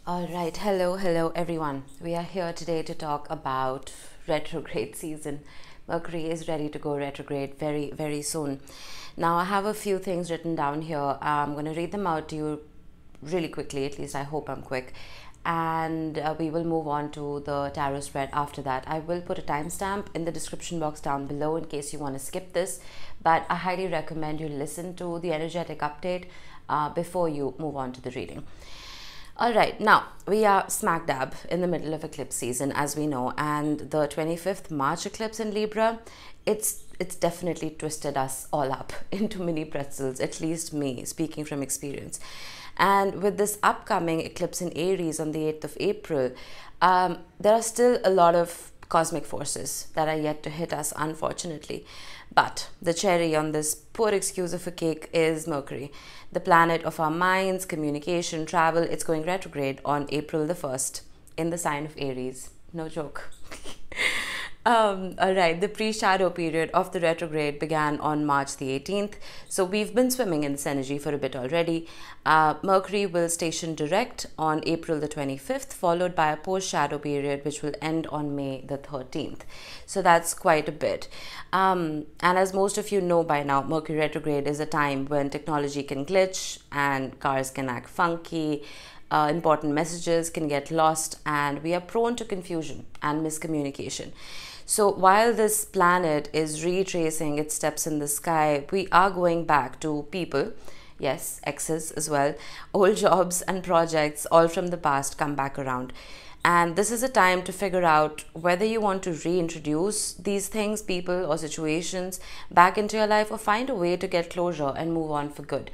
All right, hello everyone. We are here today to talk about retrograde season. Mercury is ready to go retrograde very soon. Now, I have a few things written down here. I'm going to read them out to you really quickly, at least I hope I'm quick. And we will move on to the tarot spread after that. I will put a timestamp in the description box down below in case you want to skip this, but I highly recommend you listen to the energetic update before you move on to the reading. All right, now we are smack dab in the middle of eclipse season, as we know, and the 25th March eclipse in Libra, it's definitely twisted us all up into mini pretzels, at least me, speaking from experience. And with this upcoming eclipse in Aries on the 8th of April, there are still a lot of cosmic forces that are yet to hit us, unfortunately. But the cherry on this poor excuse of a cake is Mercury, the planet of our minds, communication, travel. It's going retrograde on April the 1st in the sign of Aries. No joke. All right, the pre-shadow period of the retrograde began on March the 18th. So we've been swimming in this energy for a bit already. Mercury will station direct on April the 25th, followed by a post-shadow period, which will end on May the 13th. So that's quite a bit. And as most of you know by now, Mercury retrograde is a time when technology can glitch and cars can act funky. Important messages can get lost, and we are prone to confusion and miscommunication. So while this planet is retracing its steps in the sky, we are going back to people, yes, exes as well, old jobs and projects, all from the past come back around. And this is a time to figure out whether you want to reintroduce these things, people or situations back into your life, or find a way to get closure and move on for good.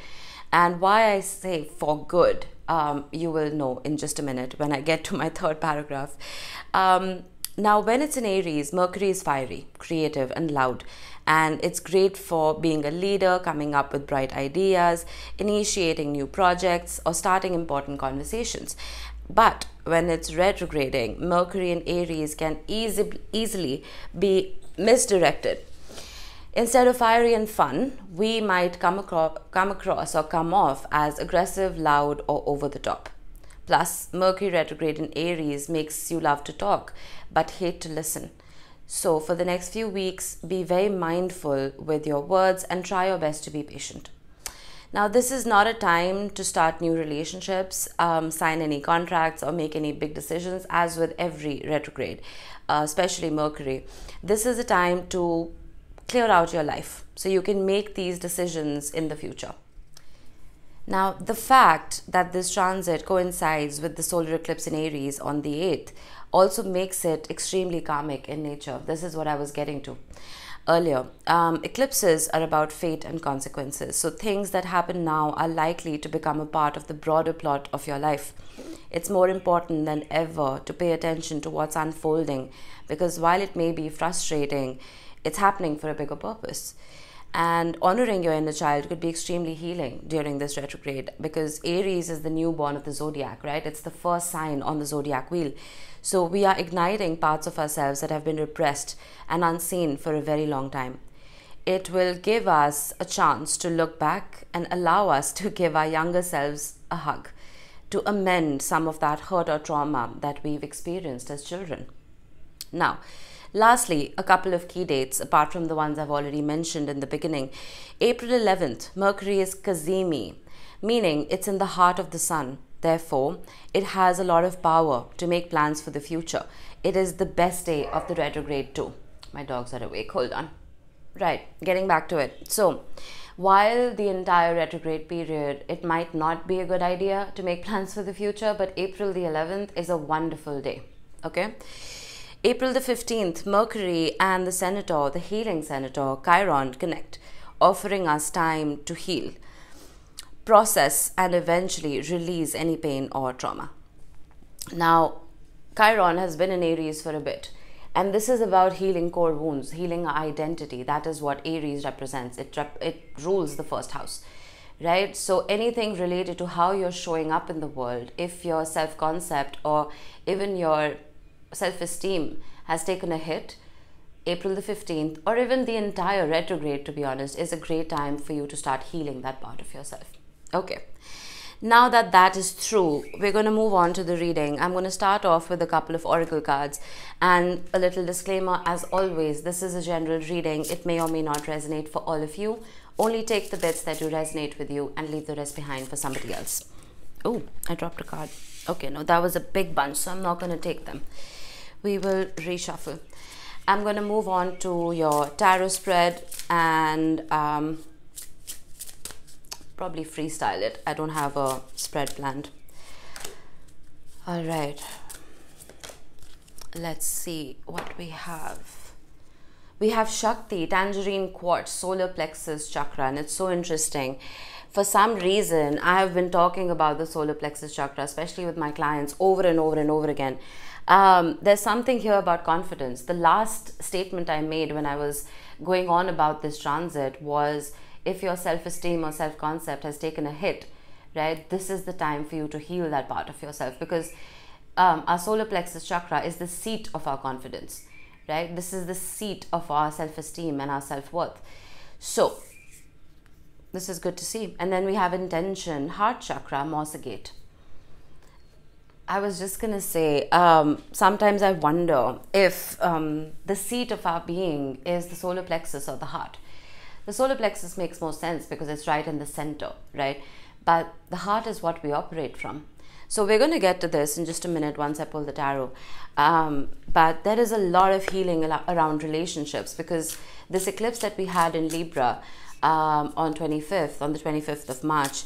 And why I say for good, you will know in just a minute when I get to my third paragraph. Now, when it's in Aries, Mercury is fiery, creative and loud. And it's great for being a leader, coming up with bright ideas, initiating new projects, or starting important conversations. But when it's retrograding, Mercury in Aries can easily be misdirected. Instead of fiery and fun, we might come off as aggressive, loud, or over the top. Plus, Mercury retrograde in Aries makes you love to talk, but hate to listen. So for the next few weeks, be very mindful with your words and try your best to be patient. Now, this is not a time to start new relationships, sign any contracts, or make any big decisions, as with every retrograde, especially Mercury. This is a time to clear out your life so you can make these decisions in the future. Now, the fact that this transit coincides with the solar eclipse in Aries on the 8th also makes it extremely karmic in nature. This is what I was getting to earlier. Eclipses are about fate and consequences. So things that happen now are likely to become a part of the broader plot of your life. It's more important than ever to pay attention to what's unfolding, because while it may be frustrating, it's happening for a bigger purpose. And honoring your inner child could be extremely healing during this retrograde, because Aries is the newborn of the zodiac, right? It's the first sign on the zodiac wheel. So we are igniting parts of ourselves that have been repressed and unseen for a very long time. It will give us a chance to look back and allow us to give our younger selves a hug, to amend some of that hurt or trauma that we've experienced as children. Now, lastly, a couple of key dates, apart from the ones I've already mentioned in the beginning. April 11th, Mercury is Kazemi, meaning it's in the heart of the sun. Therefore, it has a lot of power to make plans for the future. It is the best day of the retrograde too. My dogs are awake, hold on. Right, getting back to it. So, while the entire retrograde period, it might not be a good idea to make plans for the future, but April the 11th is a wonderful day, okay? April the 15th, Mercury and the Senator, the healing Senator, Chiron, connect, offering us time to heal, process, and eventually release any pain or trauma. Now, Chiron has been in Aries for a bit, and this is about healing core wounds, healing our identity. That is what Aries represents. It rules the first house, right? So anything related to how you're showing up in the world, if your self-concept or even your self-esteem has taken a hit, April the 15th, or even the entire retrograde, to be honest, is a great time for you to start healing that part of yourself. Okay. Now that that is true, we're going to move on to the reading. I'm going to start off with a couple of oracle cards and a little disclaimer. As always, this is a general reading. It may or may not resonate for all of you. Only take the bits that do resonate with you and leave the rest behind for somebody else. Oh, I dropped a card. Okay, no, that was a big bunch, so I'm not going to take them. We will reshuffle. I'm going to move on to your tarot spread and probably freestyle it. I don't have a spread planned. All right. Let's see what we have. We have Shakti, Tangerine Quartz, Solar Plexus Chakra, and it's so interesting. For some reason, I have been talking about the Solar Plexus Chakra, especially with my clients, over and over and over again. There's something here about confidence. The last statement I made when I was going on about this transit was, if your self-esteem or self-concept has taken a hit, right, this is the time for you to heal that part of yourself, because our solar plexus chakra is the seat of our confidence, right? This is the seat of our self-esteem and our self-worth. So this is good to see. And then we have intention, heart chakra, Morsa gate. I was just going to say, sometimes I wonder if the seat of our being is the solar plexus or the heart. The solar plexus makes more sense because it's right in the center, right? But the heart is what we operate from. So we're going to get to this in just a minute once I pull the tarot. But there is a lot of healing around relationships, because this eclipse that we had in Libra on the 25th of March,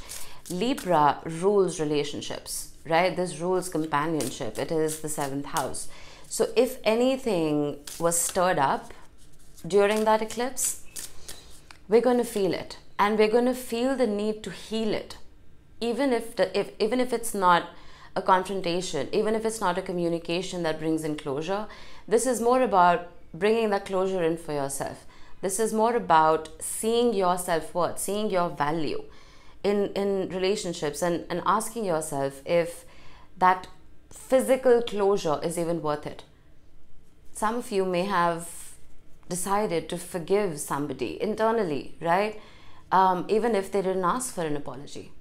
Libra rules relationships, right? This rules companionship. It is the 7th house. So if anything was stirred up during that eclipse, we're going to feel it, and we're going to feel the need to heal it, even if it's not a confrontation, even if it's not a communication that brings in closure. This is more about bringing that closure in for yourself. This is more about seeing your self-worth, seeing your value in relationships, and asking yourself if that physical closure is even worth it. Some of you may have decided to forgive somebody internally, right? Even if they didn't ask for an apology.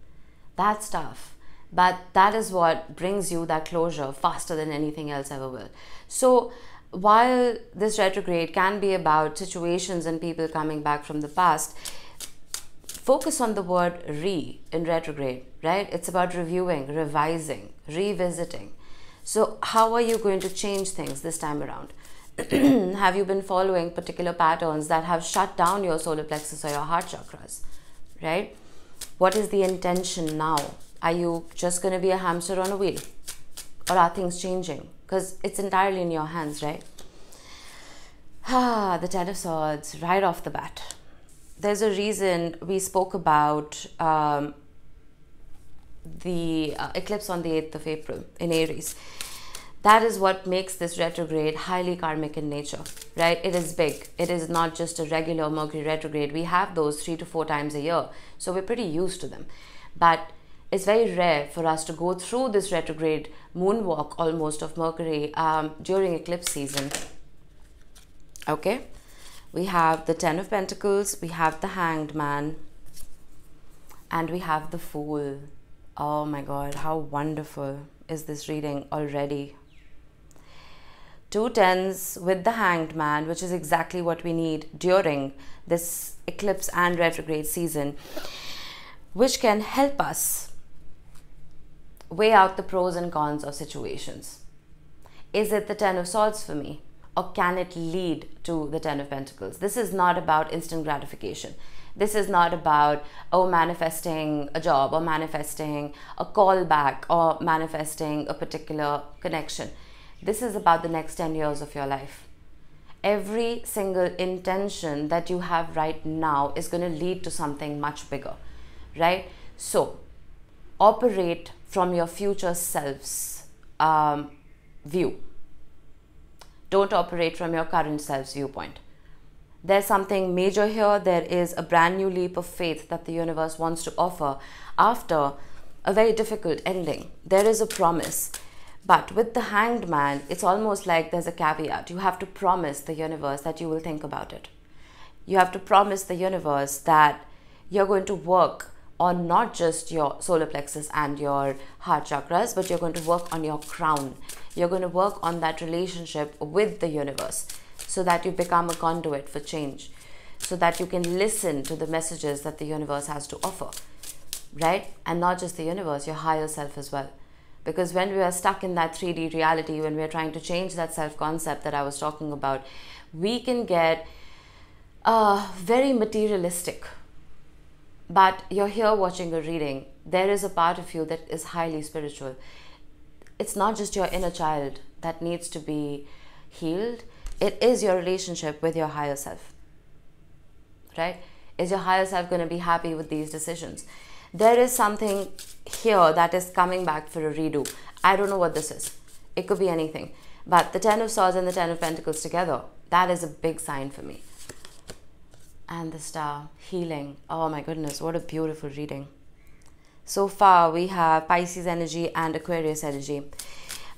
That's tough. But that is what brings you that closure faster than anything else ever will. So while this retrograde can be about situations and people coming back from the past, focus on the word re in retrograde, right? It's about reviewing, revising, revisiting. So how are you going to change things this time around? Have you been following particular patterns that have shut down your solar plexus or your heart chakras, right? What is the intention now? Are you just going to be a hamster on a wheel? Or are things changing? Because it's entirely in your hands, right? The Ten of Swords, right off the bat. There's a reason we spoke about the eclipse on the 8th of April in Aries. That is what makes this retrograde highly karmic in nature, right? It is big. It is not just a regular Mercury retrograde. We have those 3 to 4 times a year, so we're pretty used to them. But it's very rare for us to go through this retrograde moonwalk almost of Mercury during eclipse season. Okay, we have the 10 of Pentacles, we have the Hanged Man, and we have the Fool. Oh my God, how wonderful is this reading already? 2 tens with the Hanged Man, which is exactly what we need during this eclipse and retrograde season, which can help us weigh out the pros and cons of situations. Is it the 10 of Swords for me, or can it lead to the 10 of Pentacles? This is not about instant gratification. This is not about, manifesting a job or manifesting a call back or manifesting a particular connection. This is about the next 10 years of your life. Every single intention that you have right now is going to lead to something much bigger, right? So operate from your future self's view. Don't operate from your current self's viewpoint. There's something major here. There is a brand new leap of faith that the universe wants to offer after a very difficult ending. There is a promise. But with the Hanged Man, it's almost like there's a caveat. You have to promise the universe that you will think about it. You have to promise the universe that you're going to work on not just your solar plexus and your heart chakras, but you're going to work on your crown. You're going to work on that relationship with the universe so that you become a conduit for change, so that you can listen to the messages that the universe has to offer, right? And not just the universe, your higher self as well. Because when we are stuck in that 3D reality, when we are trying to change that self-concept that I was talking about, we can get very materialistic. But you're here watching a reading. There is a part of you that is highly spiritual. It's not just your inner child that needs to be healed. It is your relationship with your higher self, right? Is your higher self going to be happy with these decisions? There is something here that is coming back for a redo. I don't know what this is. It could be anything. But the Ten of Swords and the Ten of Pentacles together, that is a big sign for me. And the Star, healing. Oh my goodness, what a beautiful reading. So far, we have Pisces energy and Aquarius energy.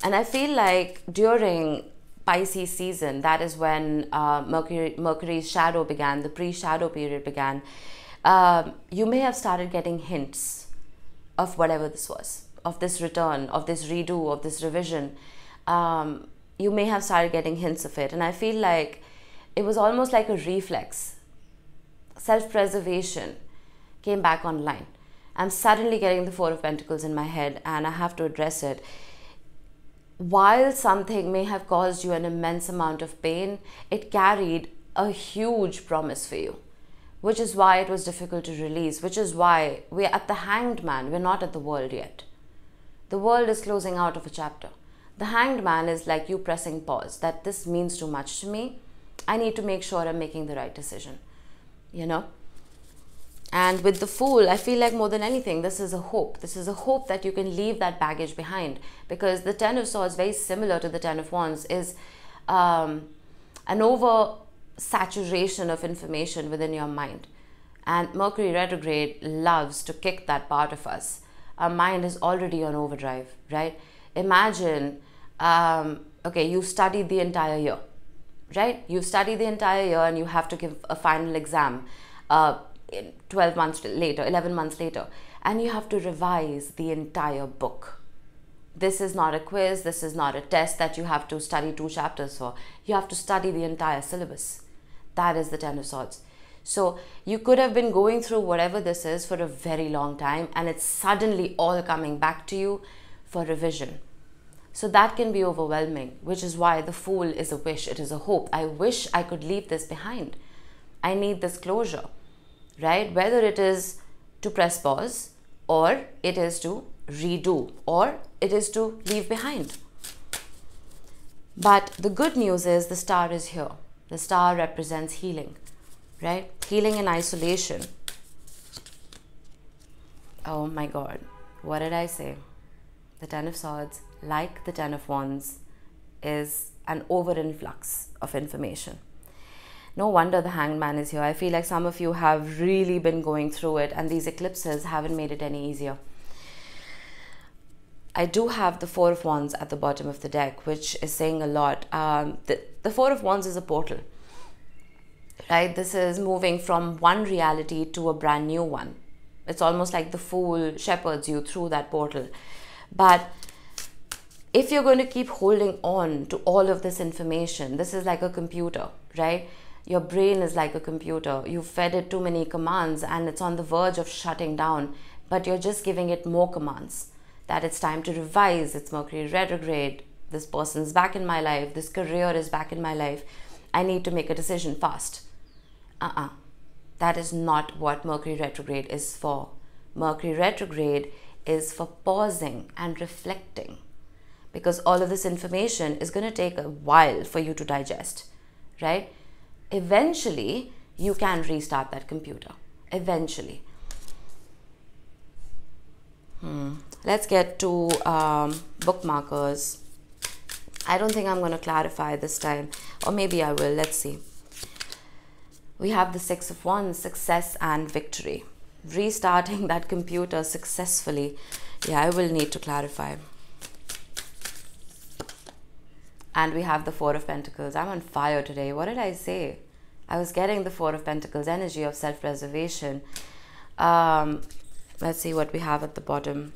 And I feel like during Pisces season, that is when Mercury's shadow began, the pre-shadow period began. You may have started getting hints of whatever this was, of this return, of this redo, of this revision. You may have started getting hints of it. And I feel like it was almost like a reflex. Self-preservation came back online. I'm suddenly getting the Four of Pentacles in my head, and I have to address it. While something may have caused you an immense amount of pain, it carried a huge promise for you, which is why it was difficult to release, which is why we're at the Hanged Man. We're not at the World yet. The World is closing out of a chapter. The Hanged Man is like you pressing pause, that this means too much to me. I need to make sure I'm making the right decision, you know? And with the Fool, I feel like more than anything, this is a hope. This is a hope that you can leave that baggage behind, because the Ten of Swords, very similar to the Ten of Wands, is an over-saturation of information within your mind. And Mercury retrograde loves to kick that part of us. Our mind is already on overdrive, right? Imagine, okay, you studied the entire year, right? You've studied the entire year and you have to give a final exam 12 months later, 11 months later, and you have to revise the entire book. This is not a quiz. This is not a test that you have to study 2 chapters for. You have to study the entire syllabus. That is the Ten of Swords. So you could have been going through whatever this is for a very long time, and it's suddenly all coming back to you for revision. So that can be overwhelming, which is why the Fool is a wish. It is a hope. I wish I could leave this behind. I need this closure, right? Whether it is to press pause, or it is to redo, or it is to leave behind. But the good news is the Star is here. The Star represents healing, right? Healing in isolation. Oh my God, what did I say? The Ten of Swords, like the Ten of Wands, is an over-influx of information. No wonder the Hanged Man is here. I feel like some of you have really been going through it, and these eclipses haven't made it any easier. I do have the Four of Wands at the bottom of the deck, which is saying a lot. The Four of Wands is a portal, right? This is moving from one reality to a brand new one. It's almost like the Fool shepherds you through that portal. But if you're going to keep holding on to all of this information, this is like a computer, right? Your brain is like a computer. You've fed it too many commands and it's on the verge of shutting down, but you're just giving it more commands. That it's time to revise, it's Mercury retrograde, this person's back in my life, this career is back in my life, I need to make a decision fast. That is not what Mercury retrograde is for. Mercury retrograde is for pausing and reflecting, because all of this information is going to take a while for you to digest, right? Eventually, you can restart that computer. Eventually. Let's get to bookmarkers. I don't think I'm going to clarify this time, or maybe I will. Let's see. We have the Six of Wands, success and victory. Restarting that computer successfully. Yeah, I will need to clarify. And we have the Four of Pentacles. I'm on fire today. What did I say? I was getting the Four of Pentacles energy of self-preservation. Let's see what we have at the bottom.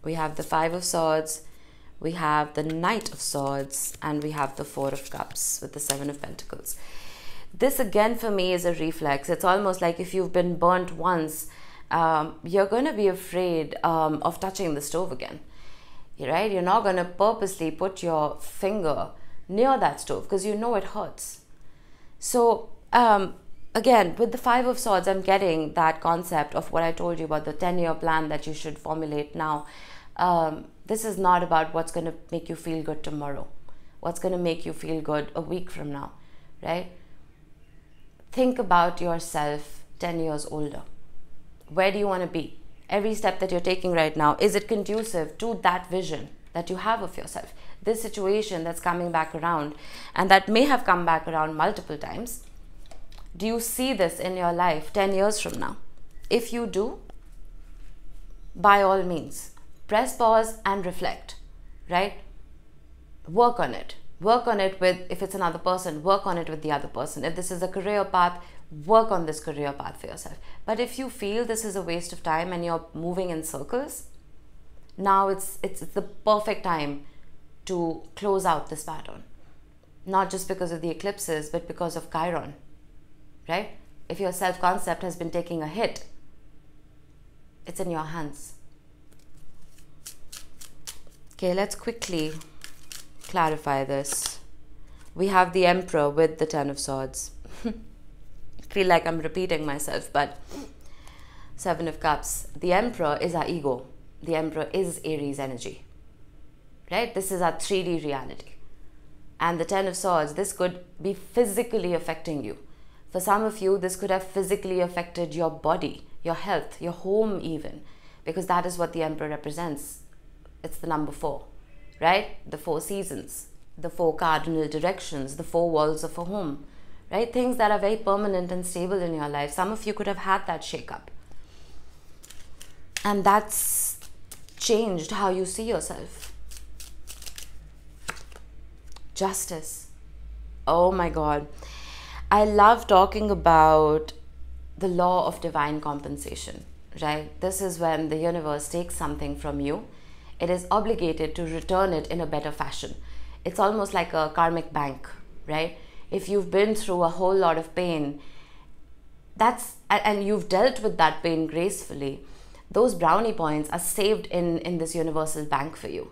We have the Five of Swords, we have the Knight of Swords, and we have the Four of Cups with the Seven of Pentacles. This again for me is a reflex. It's almost like if you've been burnt once, you're going to be afraid of touching the stove again, right? You're not going to purposely put your finger near that stove because you know it hurts. So again, with the Five of Swords, I'm getting that concept of what I told you about the 10-year plan that you should formulate now. This is not about what's going to make you feel good tomorrow, what's going to make you feel good a week from now, right? Think about yourself 10 years older. Where do you want to be? Every step that you're taking right now, is it conducive to that vision that you have of yourself? This situation that's coming back around, and that may have come back around multiple times, do you see this in your life 10 years from now? If you do, by all means, press pause and reflect, right? Work on it. Work on it with, if it's another person, work on it with the other person. If this is a career path, work on this career path for yourself. But if you feel this is a waste of time and you're moving in circles, now it's the perfect time to close out this pattern. Not just because of the eclipses, but because of Chiron, right? If your self-concept has been taking a hit, it's in your hands. Okay, let's quickly clarify this. We have the Emperor with the Ten of Swords. Feel like I'm repeating myself, but Seven of Cups. The Emperor is our ego. The Emperor is Aries energy, right? This is our 3D reality. And the Ten of Swords, this could be physically affecting you. For some of you, this could have physically affected your body, your health, your home even, because that is what the Emperor represents. It's the number 4, right? The 4 seasons, the 4 cardinal directions, the 4 walls of a home, right? Things that are very permanent and stable in your life. Some of you could have had that shake-up. And that's changed how you see yourself. Justice. Oh my God. I love talking about the law of divine compensation, right? This is when the universe takes something from you. It is obligated to return it in a better fashion. It's almost like a karmic bank, right? If you've been through a whole lot of pain, and you've dealt with that pain gracefully, those brownie points are saved in this universal bank for you,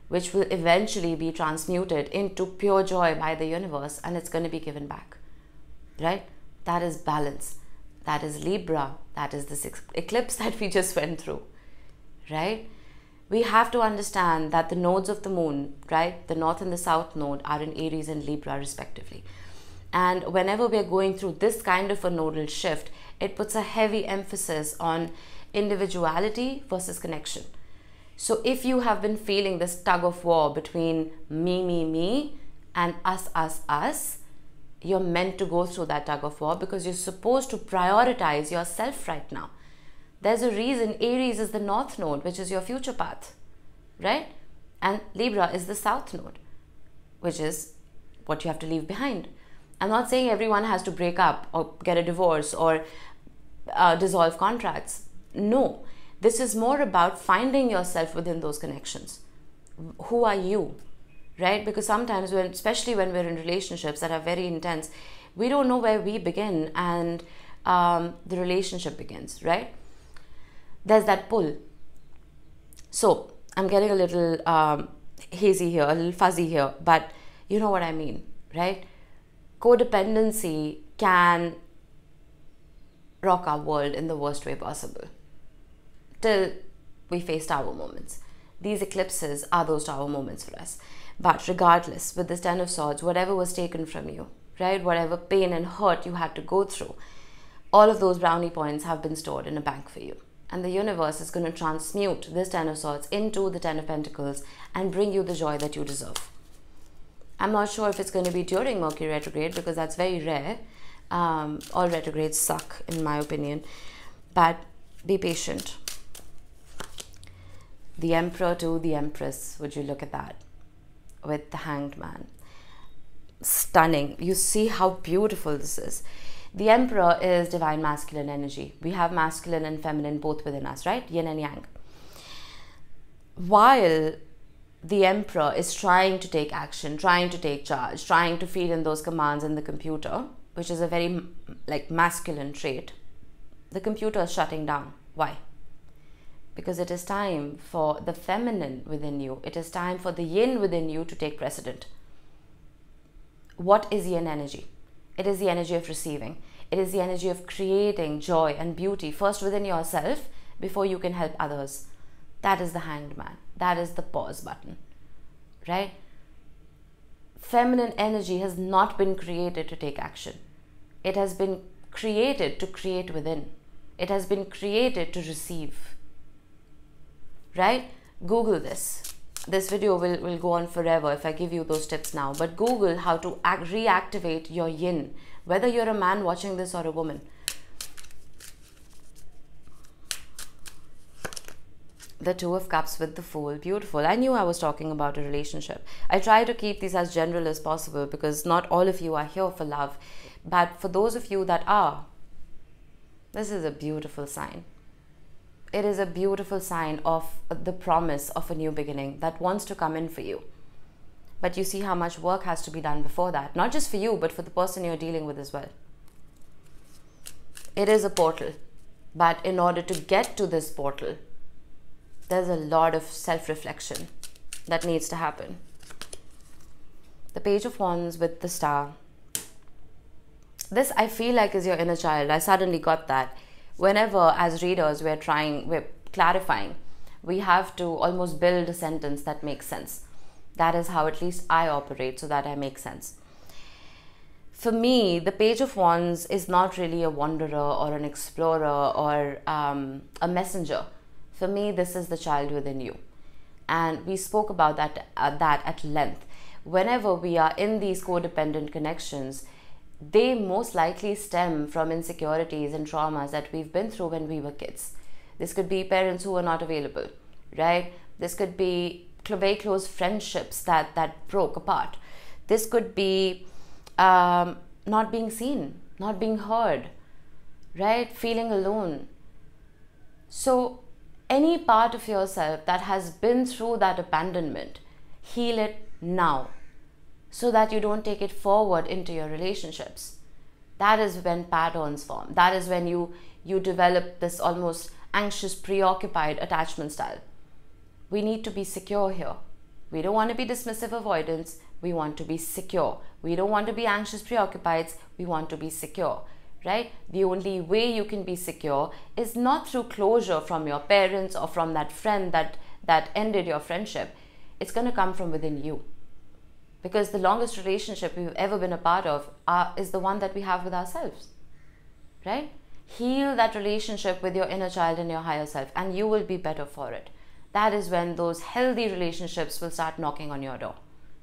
which will eventually be transmuted into pure joy by the universe, and it's going to be given back, right? That is balance. That is Libra. That is this eclipse that we just went through, right? We have to understand that the nodes of the moon, right, the north and the south node are in Aries and Libra respectively. And whenever we're going through this kind of a nodal shift, it puts a heavy emphasis on individuality versus connection. So if you have been feeling this tug of war between me, and us, you're meant to go through that tug of war because you're supposed to prioritize yourself right now. There's a reason Aries is the north node, which is your future path, right? And Libra is the south node, which is what you have to leave behind. I'm not saying everyone has to break up or get a divorce or dissolve contracts. No, this is more about finding yourself within those connections. Who are you, right? Because sometimes, especially when we're in relationships that are very intense, we don't know where we begin and the relationship begins, right? There's that pull. So I'm getting a little hazy here, a little fuzzy here, but you know what I mean, right? Codependency can rock our world in the worst way possible till we face tower moments. These eclipses are those tower moments for us. But regardless, with this Ten of Swords, whatever was taken from you, right, whatever pain and hurt you had to go through, all of those brownie points have been stored in a bank for you. And the universe is going to transmute this Ten of Swords into the Ten of Pentacles and bring you the joy that you deserve. I'm not sure if it's going to be during Mercury retrograde because that's very rare. All retrogrades suck in my opinion. But be patient. The Emperor to the Empress, would you look at that? With the Hanged Man. Stunning. You see how beautiful this is. The Emperor is divine masculine energy. We have masculine and feminine both within us, right? Yin and yang. While the Emperor is trying to take action, trying to take charge, trying to feed in those commands in the computer, which is a very masculine trait, the computer is shutting down. Why? Because it is time for the feminine within you. It is time for the yin within you to take precedent. What is yin energy? It is the energy of receiving. It is the energy of creating joy and beauty first within yourself before you can help others. That is the Hanged Man. That is the pause button, right? Feminine energy has not been created to take action. It has been created to create within. It has been created to receive, right? Google this. This video will go on forever if I give you those tips now. But Google how to reactivate your yin, whether you're a man watching this or a woman. The Two of Cups with the Fool. Beautiful. I knew I was talking about a relationship. I try to keep these as general as possible because not all of you are here for love. But for those of you that are, this is a beautiful sign. It is a beautiful sign of the promise of a new beginning that wants to come in for you. But you see how much work has to be done before that. Not just for you, but for the person you're dealing with as well. It is a portal. But in order to get to this portal, there's a lot of self-reflection that needs to happen. The Page of Wands with the Star. This I feel like is your inner child. I suddenly got that. Whenever as readers we're clarifying, we have to almost build a sentence that makes sense. That is how at least I operate, so that I make sense. For me, the Page of Wands is not really a wanderer or an explorer or a messenger. For me, this is the child within you. And we spoke about that at length. Whenever we are in these codependent connections, they most likely stem from insecurities and traumas that we've been through when we were kids. This could be parents who were not available, right? This could be very close friendships that broke apart. This could be not being seen, not being heard, right? Feeling alone. So any part of yourself that has been through that abandonment, heal it now, so that you don't take it forward into your relationships. That is when patterns form. That is when you develop this almost anxious, preoccupied attachment style. We need to be secure here. We don't want to be dismissive avoidance. We want to be secure. We don't want to be anxious, preoccupied. We want to be secure, right? The only way you can be secure is not through closure from your parents or from that friend that ended your friendship. It's going to come from within you. Because the longest relationship we've ever been a part of is the one that we have with ourselves, right? Heal that relationship with your inner child and your higher self, and you will be better for it. That is when those healthy relationships will start knocking on your door,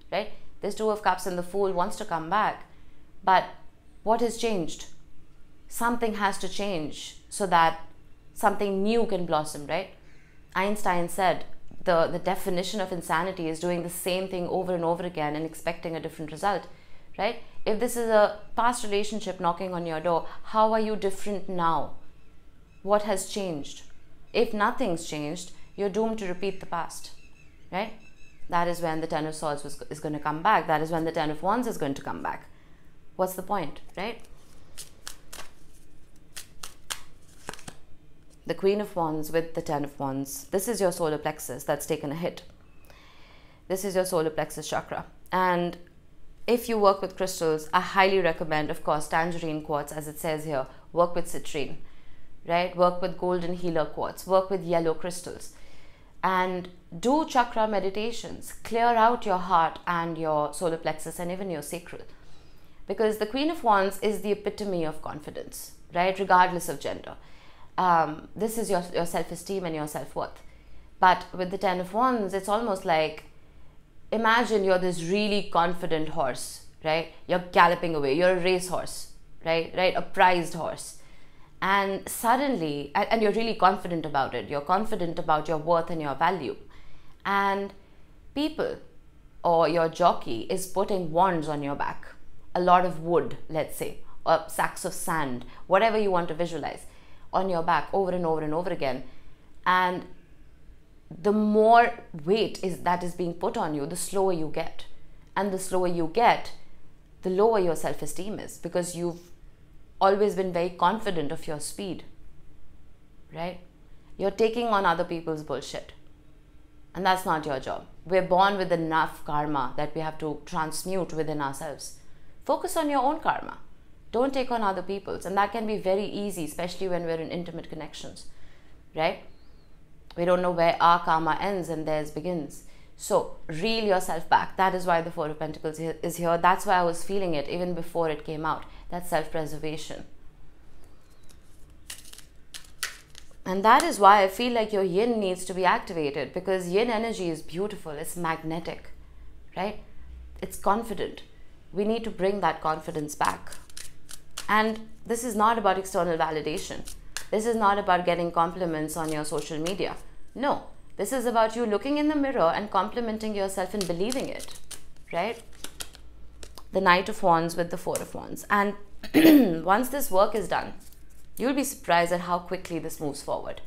right? This Two of Cups and the Fool wants to come back. But what has changed? Something has to change so that something new can blossom, right? Einstein said, the definition of insanity is doing the same thing over and over again and expecting a different result, right? If this is a past relationship knocking on your door, how are you different now? What has changed? If nothing's changed, you're doomed to repeat the past, right? That is when the Ten of Swords is going to come back. That is when the Ten of Wands is going to come back. What's the point, right? The Queen of Wands with the Ten of Wands. This is your solar plexus that's taken a hit. This is your solar plexus chakra. And if you work with crystals, I highly recommend, of course, tangerine quartz, as it says here. Work with citrine, right? Work with golden healer quartz. Work with yellow crystals. And do chakra meditations. Clear out your heart and your solar plexus and even your sacral. Because the Queen of Wands is the epitome of confidence, right? Regardless of gender. This is your self-esteem and your self-worth. But with the Ten of Wands, it's almost like, imagine you're this really confident horse, right? You're galloping away. You're a racehorse, right? A prized horse. And suddenly, and you're really confident about it. You're confident about your worth and your value. And people or your jockey is putting wands on your back. A lot of wood, let's say, or sacks of sand, whatever you want to visualize, on your back over and over and over again. And the more weight that is being put on you, the slower you get. And the slower you get, the lower your self-esteem is, because you've always been very confident of your speed, right? You're taking on other people's bullshit. And that's not your job. We're born with enough karma that we have to transmute within ourselves. Focus on your own karma. Don't take on other people's. And that can be very easy, especially when we're in intimate connections, right? We don't know where our karma ends and theirs begins. So reel yourself back. That is why the Four of Pentacles is here. That's why I was feeling it even before it came out. That's self-preservation. And that is why I feel like your yin needs to be activated, because yin energy is beautiful. It's magnetic, right? It's confident. We need to bring that confidence back. And this is not about external validation. This is not about getting compliments on your social media. No, this is about you looking in the mirror and complimenting yourself and believing it, right? The Knight of Wands with the Four of Wands. And once this work is done, you'll be surprised at how quickly this moves forward.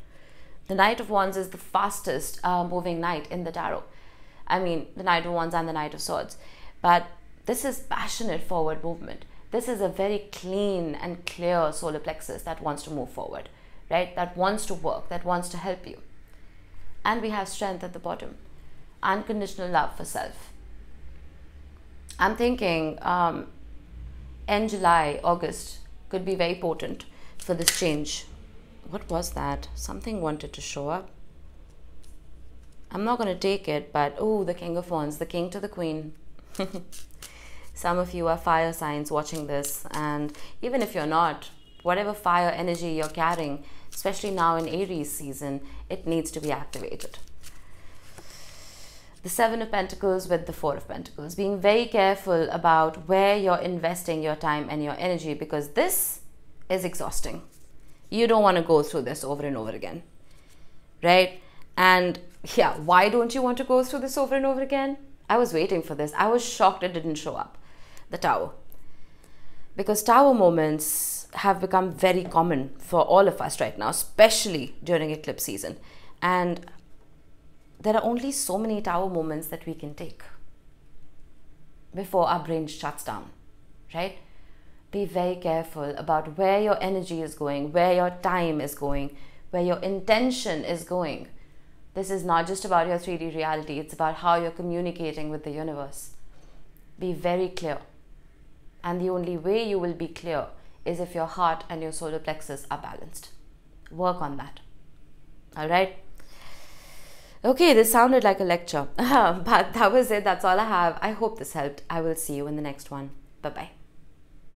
The Knight of Wands is the fastest moving knight in the tarot. I mean, the Knight of Wands and the Knight of Swords. But this is passionate forward movement. This is a very clean and clear solar plexus that wants to move forward, right? That wants to work, that wants to help you. And we have strength at the bottom. Unconditional love for self. I'm thinking end July, August could be very potent for this change. What was that? Something wanted to show up. I'm not going to take it, but oh, the King of Wands, the King to the Queen. Some of you are fire signs watching this, and even if you're not, whatever fire energy you're carrying, especially now in Aries season, it needs to be activated. The Seven of Pentacles with the Four of Pentacles. Being very careful about where you're investing your time and your energy, because this is exhausting. You don't want to go through this over and over again, right? And yeah, why don't you want to go through this over and over again? I was waiting for this. I was shocked it didn't show up. The Tower. Because Tower moments have become very common for all of us right now, especially during eclipse season. And there are only so many Tower moments that we can take before our brain shuts down, right? Be very careful about where your energy is going, where your time is going, where your intention is going. This is not just about your 3D reality. It's about how you're communicating with the universe. Be very clear. And the only way you will be clear is if your heart and your solar plexus are balanced. Work on that. All right? Okay, this sounded like a lecture. But that was it. That's all I have. I hope this helped. I will see you in the next one. Bye-bye.